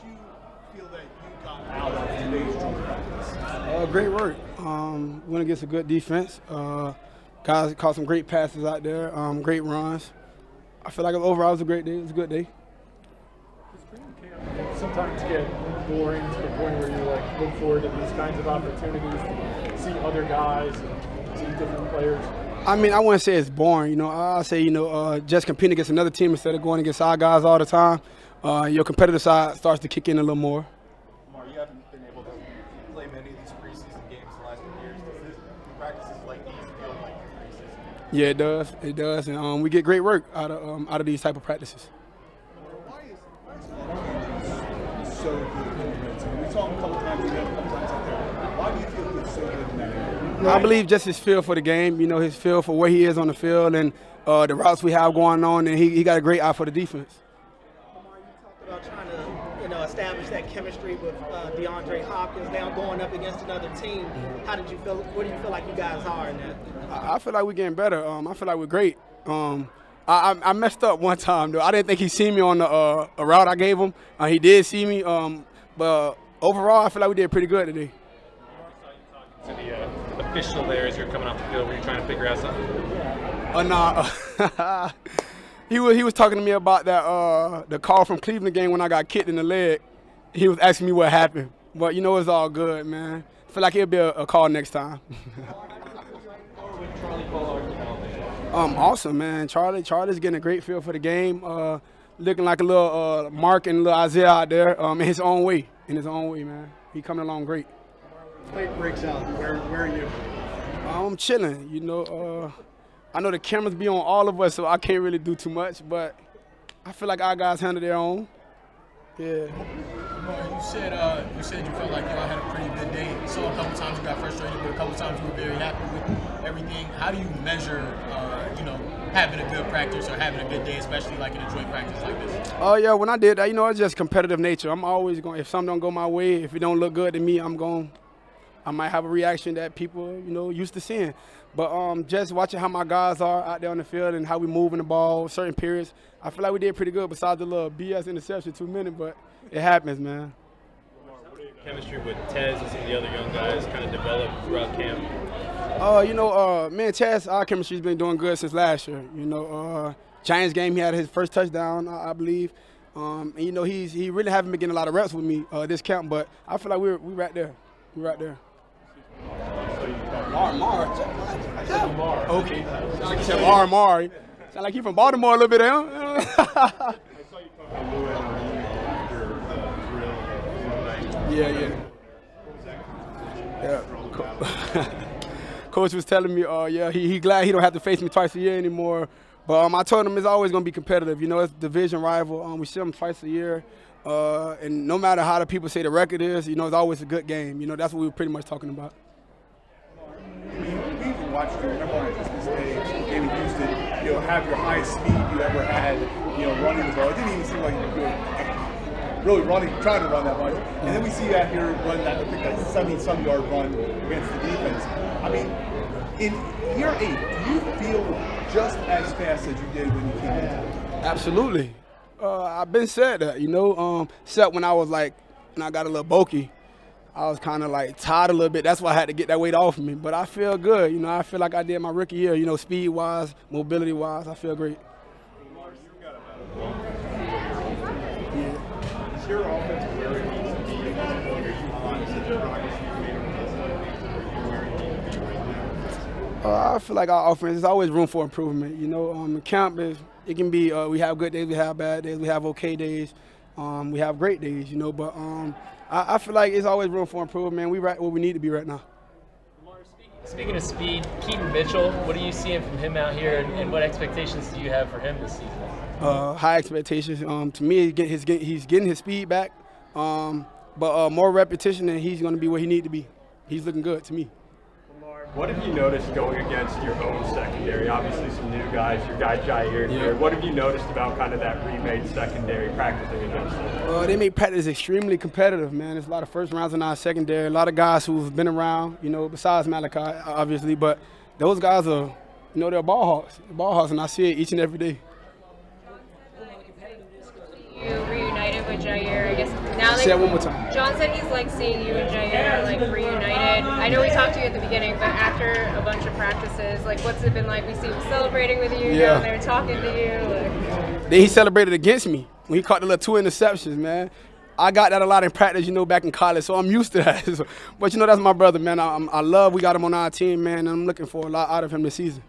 you feel that you got out of today's joint practice? Great work. Went against a good defense. Guys caught some great passes out there, great runs. I feel like overall it was a great day. It was a good day. Sometimes get boring to the point where you like look forward to these kinds of opportunities to see other guys and see different players. I mean, I wouldn't say it's boring. I say, just competing against another team instead of going against our guys all the time. Your competitive side starts to kick in a little more. Lamar, you haven't been able to play many of these preseason games the last few years. Does practices like these feel like preseason? Yeah, it does. It does, and we get great work out of these type of practices. Why is so good at defense? I mean, we saw him a couple times in there, a couple times out there. Why do you feel he's so good in that area? I believe just his feel for the game, his feel for where he is on the field and the routes we have going on, and he got a great eye for the defense. Lamar, you talked about trying to, establish that chemistry with DeAndre Hopkins now going up against another team. How did you feel? What do you feel like you guys are in that? I feel like we're getting better. I feel like we're great. I messed up one time, though. I didn't think he seen me on the a route I gave him. He did see me, but overall, I feel like we did pretty good today. To the official there as you're coming off the field, were you trying to figure out something? Nah. He was talking to me about that the call from Cleveland game when I got kicked in the leg. He was asking me what happened, but it's all good, man. I feel like it'll be a call next time. Charlie Kolar, Awesome, man. Charlie's getting a great feel for the game. Looking like a little Mark and a little Isaiah out there in his own way. Man. He coming along great. Play breaks out. Where are you? I'm chilling. I know the cameras be on all of us, so I can't really do too much, but I feel like our guys handle their own. Yeah. You said you felt like y'all had a pretty good day. So a couple times you got frustrated, but a couple times you were very happy with everything. How do you measure, having a good practice or having a good day, especially like in a joint practice like this? Oh yeah, when I did that, it's just competitive nature. I'm always going. If something don't go my way, if it don't look good to me, I might have a reaction that people, used to seeing. But just watching how my guys are out there on the field and how we move in the ball, certain periods, I feel like we did pretty good besides the little BS interception 2 minutes, but it happens, man. chemistry with Tez and some of the other young guys kind of developed throughout camp? Me and Tez, our chemistry's been doing good since last year. Giants game, he had his first touchdown, I believe. He really haven't been getting a lot of reps with me this camp, but I feel like we're right there. We're right there. Lamar. Okay. Like you said, Lamar. Sound like he from Baltimore a little bit, huh? I saw you talking to Lou after the drill. Yeah. Coach was telling me, he glad he don't have to face me twice a year anymore. But I told him it's always going to be competitive. It's division rival. We see them twice a year. And no matter how the people say the record is, it's always a good game. That's what we were pretty much talking about. We even watched you, remember on this stage, game in Houston, have your highest speed you ever had, running the ball. It didn't even seem like you were really trying to run that much. And then we see you out here run that, I think that 70-some yard run against the defense. I mean, in year 8, do you feel just as fast as you did when you came in? Absolutely. I've been said that, except when I got a little bulky. I was kind of tired a little bit. That's why I had to get that weight off of me. But I feel good. I feel like I did my rookie year, speed-wise, mobility-wise. I feel great. Is your offense where it needs to be? Are you on such a progress you've made over this season? Where you need to be right now? I feel like our offense, there's always room for improvement. The camp it can be, we have good days, we have bad days, we have okay days, we have great days, but I feel like it's always room for improvement. We right where we need to be right now. Speaking of speed, Keaton Mitchell, what are you seeing from him out here, and what expectations do you have for him this season? High expectations. To me, he's getting his speed back, but more repetition, and he's going to be where he needs to be. He's looking good to me. What have you noticed going against your own secondary? Obviously some new guys, your guy Jair here. What have you noticed about kind of that remade secondary practicing against them? They make practice extremely competitive, man. There's a lot of first rounds in our secondary, a lot of guys who've been around, besides Malachi, obviously. But those guys are, they're ball hawks, and I see it each and every day. You reunited with Jair. I guess now Say it one more time. John said he's like seeing you and Jair like reunited. I know we talked to you at the beginning, but after a bunch of practices, like what's it been like? We see him celebrating with you down there, talking to you. Like. Then he celebrated against me when he caught the little 2 interceptions, man. I got that a lot in practice, you know, back in college, so I'm used to that. But, you know, that's my brother, man. I love we got him on our team, man, and I'm looking for a lot out of him this season.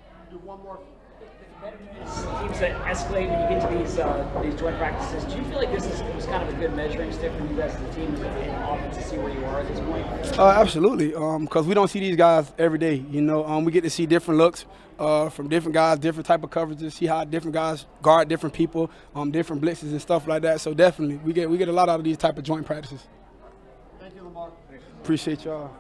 Seems to escalate when you get to these joint practices. Do you feel like this was kind of a good measuring stick for you guys as a team and offense to see where you are at this point? Absolutely, because we don't see these guys every day. You know, we get to see different looks from different guys, different type of coverages, see how different guys guard different people, different blitzes and stuff like that. So definitely, we get a lot out of these type of joint practices. Thank you, Lamar. Appreciate y'all.